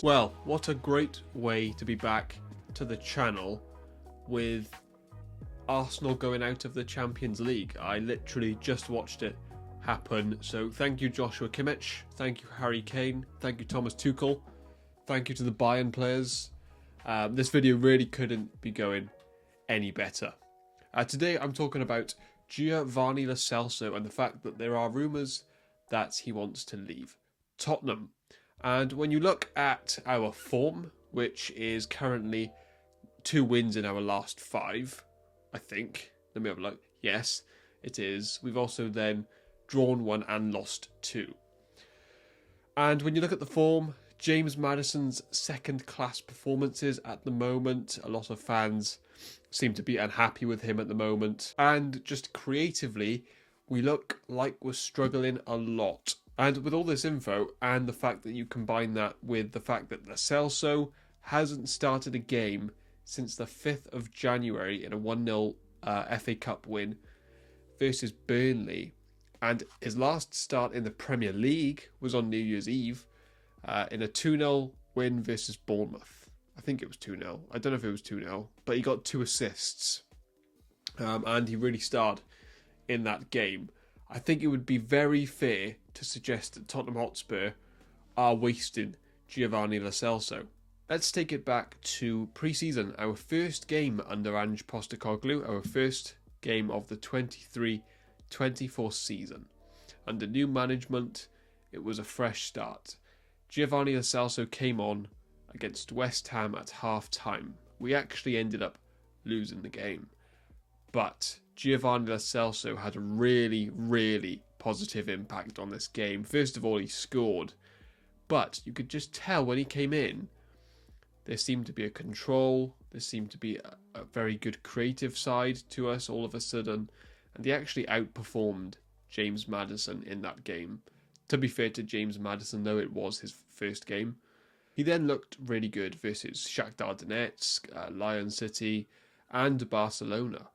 Well, what a great way to be back to the channel with Arsenal going out of the Champions League. I literally just watched it happen. So thank you, Joshua Kimmich. Thank you, Harry Kane. Thank you, Thomas Tuchel. Thank you to the Bayern players. This video really couldn't be going any better. Today I'm talking about Giovanni Lo Celso and the fact that there are rumours that he wants to leave Tottenham. And when you look at our form, which is currently 2 wins in our last 5, I think. Let me have a look. Yes, it is. We've also then drawn 1 and lost 2. And when you look at the form, James Maddison's second-class performances at the moment. A lot of fans seem to be unhappy with him at the moment. And just creatively, we look like we're struggling a lot. And with all this info and the fact that you combine that with the fact that Lo Celso hasn't started a game since the 5th of January in a 1-0 FA Cup win versus Burnley, and his last start in the Premier League was on New Year's Eve in a 2-0 win versus Bournemouth. I think it was 2-0. I don't know if it was 2-0, but he got 2 assists and he really starred in that game. I think it would be very fair to suggest that Tottenham Hotspur are wasting Giovanni Lo Celso. Let's take it back to pre-season, our first game under Ange Postecoglou, our first game of the 23-24 season. Under new management, it was a fresh start. Giovanni Lo Celso came on against West Ham at half-time. We actually ended up losing the game. But Giovanni Lo Celso had a really, really positive impact on this game. First of all, he scored. But you could just tell when he came in, there seemed to be a control. There seemed to be a very good creative side to us all of a sudden. And he actually outperformed James Maddison in that game. To be fair to James Maddison, though, it was his first game. He then looked really good versus Shakhtar Donetsk, Lyon City, and Barcelona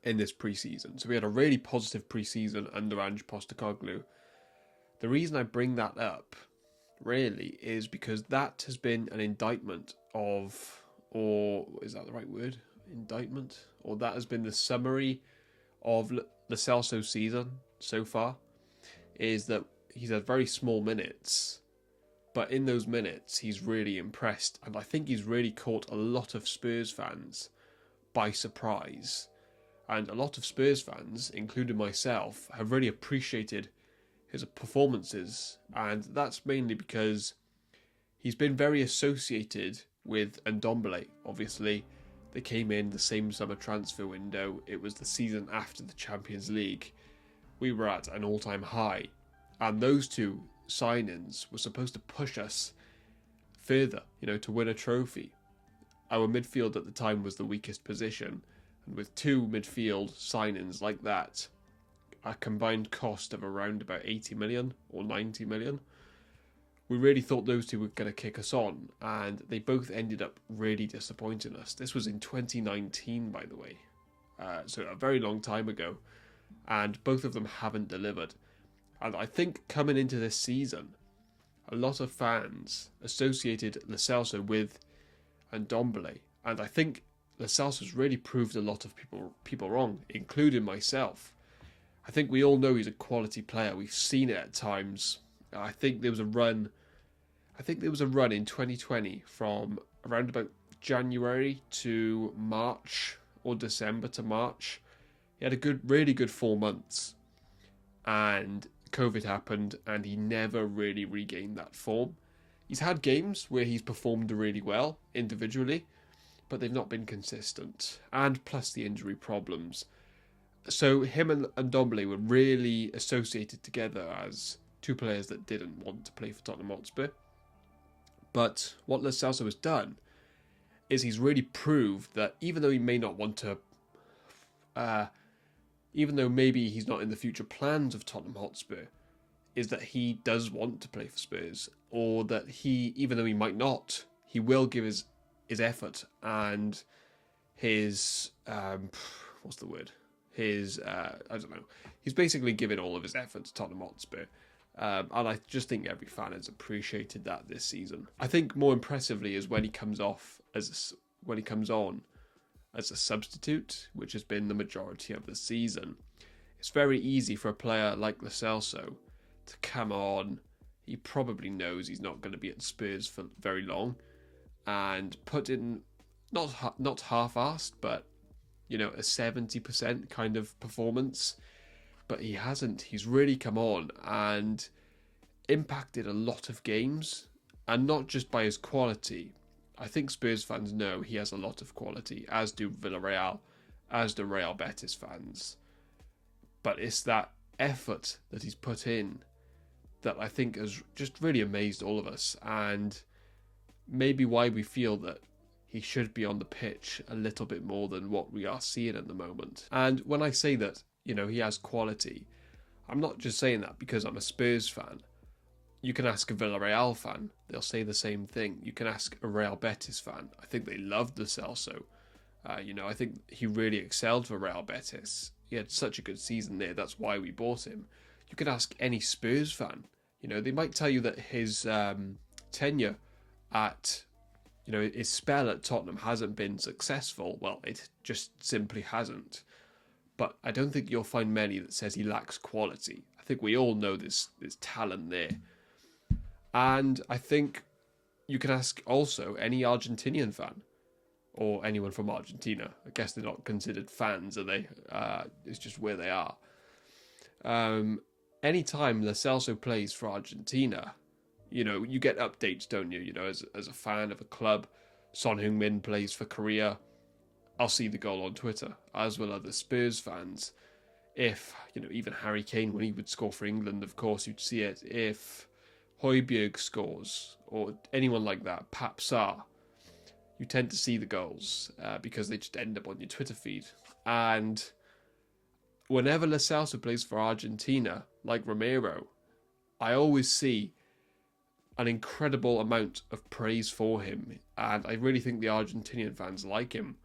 in this pre-season. So we had a really positive pre-season under Ange Postecoglou. The reason I bring that up, really, is because that has been an indictment of, or is that the right word? Indictment? Or that has been the summary of Lo Celso's season so far, is that he's had very small minutes, but in those minutes he's really impressed, and I think he's really caught a lot of Spurs fans by surprise. And a lot of Spurs fans, including myself, have really appreciated his performances. And that's mainly because he's been very associated with Ndombele. Obviously, they came in the same summer transfer window. It was the season after the Champions League. We were at an all-time high. And those 2 signings were supposed to push us further, to win a trophy. Our midfield at the time was the weakest position. With 2 midfield signings like that, a combined cost of around about 80 million or 90 million, we really thought those 2 were going to kick us on, and they both ended up really disappointing us. This was in 2019, by the way, so a very long time ago, and both of them haven't delivered. And I think coming into this season, a lot of fans associated Lo Celso with Ndombele, and I think Lo Celso's really proved a lot of people wrong, including myself. I think we all know he's a quality player. We've seen it at times. I think there was a run in 2020 from around about January to March, or December to March. He had a really good 4 months, and COVID happened, and he never really regained that form. He's had games where he's performed really well individually, but they've not been consistent, and plus the injury problems. So him and Ndombele were really associated together as 2 players that didn't want to play for Tottenham Hotspur. But what Lo Celso has done is he's really proved that even though he may not want to, even though maybe he's not in the future plans of Tottenham Hotspur, is that he does want to play for Spurs, or that he, even though he might not, he will give his effort and his what's the word? I don't know. He's basically given all of his effort to Tottenham Hotspur. And I just think every fan has appreciated that this season. I think more impressively is when he comes on as a substitute, which has been the majority of the season. It's very easy for a player like Lo Celso to come on. He probably knows he's not going to be at Spurs for very long, and put in not half-assed, but a 70% kind of performance. But he hasn't. He's really come on and impacted a lot of games, and not just by his quality. I think Spurs fans know he has a lot of quality, as do Villarreal, as do Real Betis fans. But it's that effort that he's put in that I think has just really amazed all of us, and maybe why we feel that he should be on the pitch a little bit more than what we are seeing at the moment. And when I say that, he has quality, I'm not just saying that because I'm a Spurs fan. You can ask a Villarreal fan, they'll say the same thing. You can ask a Real Betis fan. I think they loved Lo Celso. I think he really excelled for Real Betis. He had such a good season there, that's why we bought him. You can ask any Spurs fan. They might tell you that his tenure at, his spell at Tottenham hasn't been successful. Well, it just simply hasn't. But I don't think you'll find many that says he lacks quality. I think we all know there's talent there. And I think you can ask also any Argentinian fan or anyone from Argentina. I guess they're not considered fans, are they? It's just where they are. Anytime Lo Celso plays for Argentina, you get updates, don't you? As a fan of a club, Son Heung-min plays for Korea. I'll see the goal on Twitter, as will other Spurs fans. If, even Harry Kane, when he would score for England, of course, you'd see it. If Højbjerg scores, or anyone like that, Pap Sarr, you tend to see the goals because they just end up on your Twitter feed. And whenever Lo Celso plays for Argentina, like Romero, I always see an incredible amount of praise for him. And I really think the Argentinian fans like him.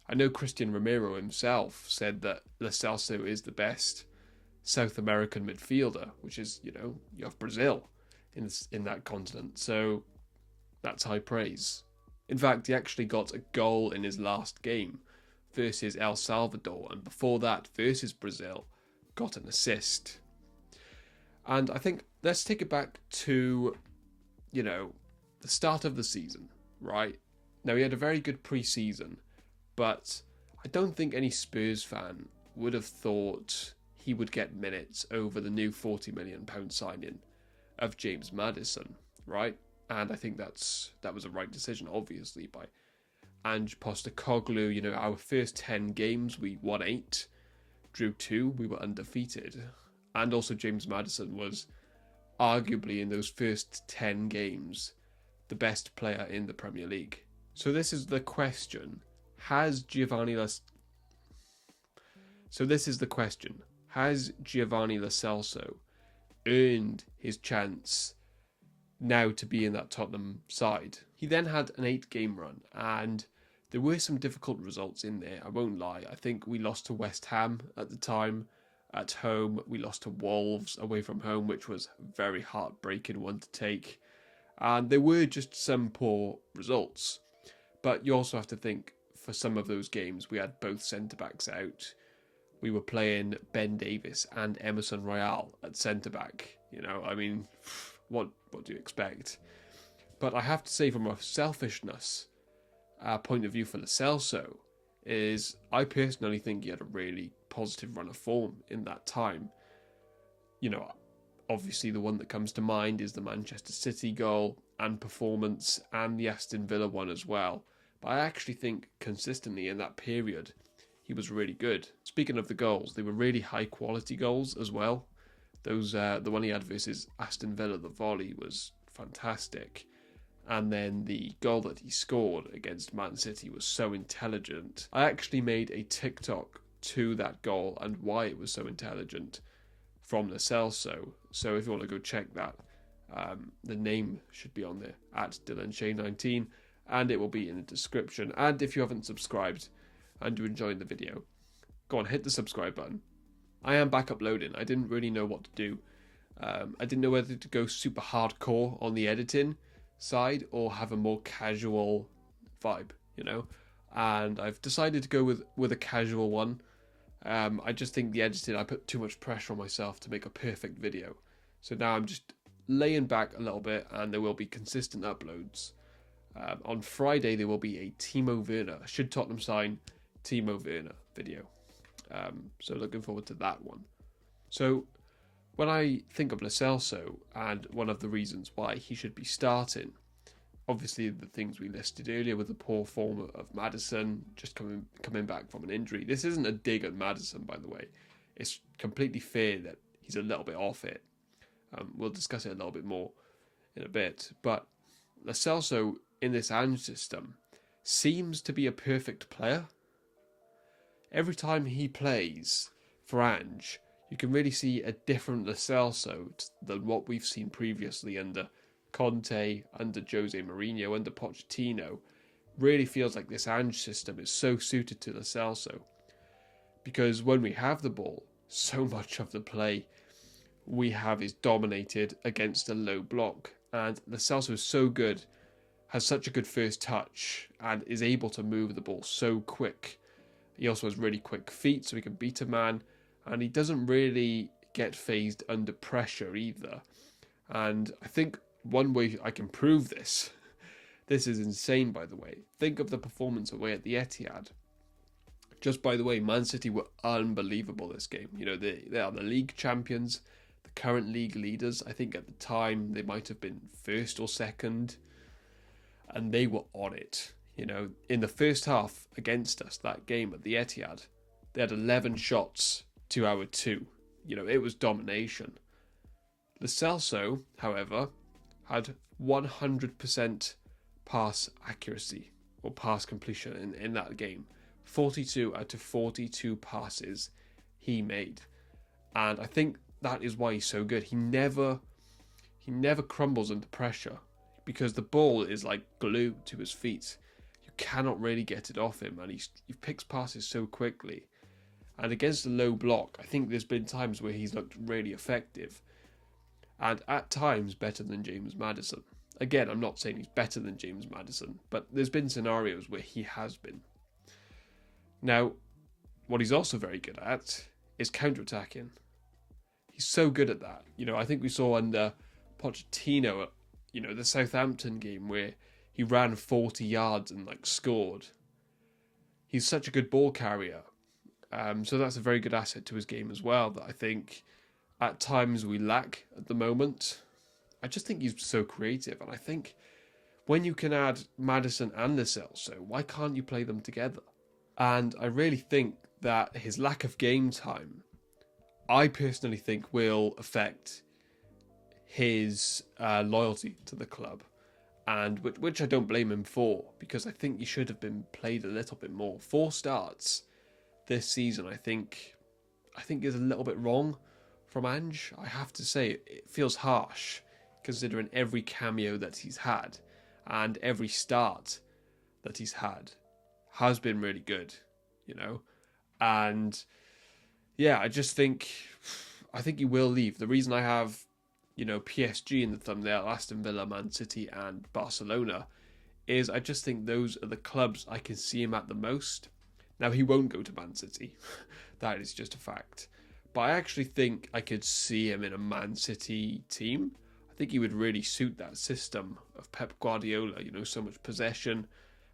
I know Christian Romero himself said that Lo Celso is the best South American midfielder, which is, you have Brazil in that continent. So that's high praise. In fact, he actually got a goal in his last game versus El Salvador, and before that, versus Brazil, got an assist. And I think let's take it back to, the start of the season, right? Now, he had a very good pre-season, but I don't think any Spurs fan would have thought he would get minutes over the new £40 million signing of James Maddison, right? And I think that was a right decision, obviously, by Ange Postecoglou. Our first 10 games, we won 8, drew 2, we were undefeated. And also James Maddison was arguably, in those first 10 games, the best player in the Premier League. So this is the question. Has Giovanni Lo Celso earned his chance now to be in that Tottenham side? He then had an 8-game run, and there were some difficult results in there, I won't lie. I think we lost to West Ham at the time at home. We lost to Wolves away from home, which was a very heartbreaking one to take. And there were just some poor results. But you also have to think, for some of those games, we had both centre-backs out. We were playing Ben Davies and Emerson Royal at centre-back. What do you expect? But I have to say, from a selfishness point of view for Lo Celso, is I personally think he had a really positive run of form in that time. Obviously the one that comes to mind is the Manchester City goal and performance, and the Aston Villa one as well. But I actually think consistently in that period, he was really good. Speaking of the goals, they were really high quality goals as well. The one he had versus Aston Villa, the volley, was fantastic. And then the goal that he scored against Man City was so intelligent. I actually made a TikTok to that goal and why it was so intelligent from Lo Celso. So if you want to go check that, the name should be on there, at DylanShay19. And it will be in the description. And if you haven't subscribed and you're enjoying the video, go on, hit the subscribe button. I am back uploading. I didn't really know what to do I didn't know whether to go super hardcore on the editing side or have a more casual vibe, and I've decided to go with a casual one. I just think the editing, I put too much pressure on myself to make a perfect video. So now I'm just laying back a little bit, and there will be consistent uploads. On Friday, there will be a Timo Werner, should Tottenham sign Timo Werner video. So looking forward to that one. So when I think of Lo Celso and one of the reasons why he should be starting, obviously the things we listed earlier with the poor form of Maddison, just coming back from an injury. This isn't a dig at Maddison, by the way. It's completely fair that he's a little bit off it. We'll discuss it a little bit more in a bit. But Lo Celso in this Ange system seems to be a perfect player. Every time he plays for Ange, you can really see a different Lo Celso than what we've seen previously under Conte, under Jose Mourinho, under Pochettino. Really feels like this Ange system is so suited to Lo Celso. Because when we have the ball, so much of the play we have is dominated against a low block. And Lo Celso is so good, has such a good first touch, and is able to move the ball so quick. He also has really quick feet, so he can beat a man. And he doesn't really get phased under pressure either. And I think one way I can prove this, this is insane by the way, think of the performance away at the Etihad. Just by the way, Man City were unbelievable this game. They are the league champions, the current league leaders. I think at the time they might have been first or second, and they were on it. In the first half against us, that game at the Etihad, they had 11 shots to our 2. It was domination. Lo Celso, however, had 100% pass accuracy or pass completion in that game. 42 out of 42 passes he made. And I think that is why he's so good. He never crumbles under pressure because the ball is like glue to his feet. You cannot really get it off him, and he picks passes so quickly. And against a low block, I think there's been times where he's looked really effective. And at times better than James Maddison. Again, I'm not saying he's better than James Maddison, but there's been scenarios where he has been. Now, what he's also very good at is counter-attacking. He's so good at that. I think we saw under Pochettino, the Southampton game where he ran 40 yards and scored. He's such a good ball carrier. So that's a very good asset to his game as well that I think at times we lack at the moment. I just think he's so creative, and I think when you can add Maddison and Lo Celso, why can't you play them together? And I really think that his lack of game time, I personally think, will affect his loyalty to the club, and which I don't blame him for, because I think he should have been played a little bit more. 4 starts this season, I think is a little bit wrong from Ange. I have to say, it feels harsh considering every cameo that he's had and every start that he's had has been really good, and yeah, I think he will leave. The reason I have PSG in the thumbnail, Aston Villa, Man City and Barcelona, is I just think those are the clubs I can see him at the most. Now, he won't go to Man City. That is just a fact. But I actually think I could see him in a Man City team. I think he would really suit that system of Pep Guardiola. So much possession,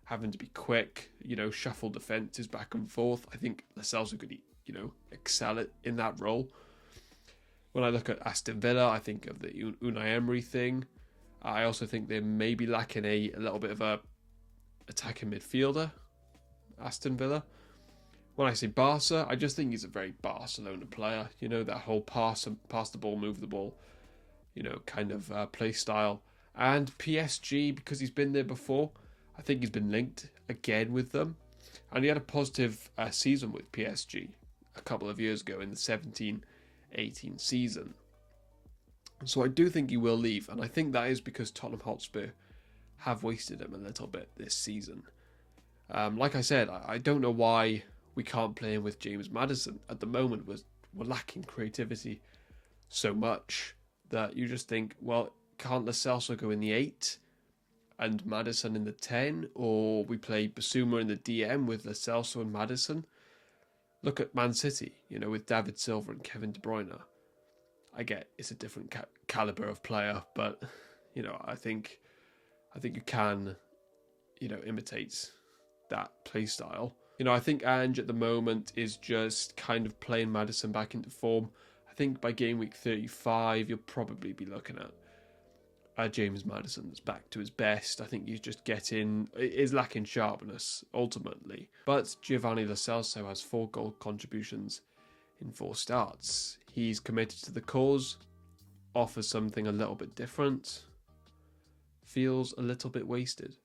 having to be quick, shuffle defences back and forth. I think Lo Celso could, excel in that role. When I look at Aston Villa, I think of the Unai Emery thing. I also think they may be lacking a little bit of a attacking midfielder, Aston Villa. When I say Barca, I just think he's a very Barcelona player. That whole pass the ball, move the ball, kind of play style. And PSG, because he's been there before, I think he's been linked again with them. And he had a positive season with PSG a couple of years ago in the 17-18 season. So I do think he will leave, and I think that is because Tottenham Hotspur have wasted him a little bit this season. Like I said, I don't know why we can't play him with James Maddison. At the moment, we're lacking creativity so much. that you just think, well, can't Lo Celso go in the 8 and Maddison in the 10? Or we play Basuma in the DM with Lo Celso and Maddison? Look at Man City, with David Silva and Kevin De Bruyne. I get it's a different caliber of player, but, I think you can, imitate that play style. I think Ange at the moment is just kind of playing Maddison back into form. I think by game week 35, you'll probably be looking at James Maddison that's back to his best. I think he's just is lacking sharpness, ultimately. But Giovanni Lo Celso has 4 goal contributions in 4 starts. He's committed to the cause, offers something a little bit different, feels a little bit wasted.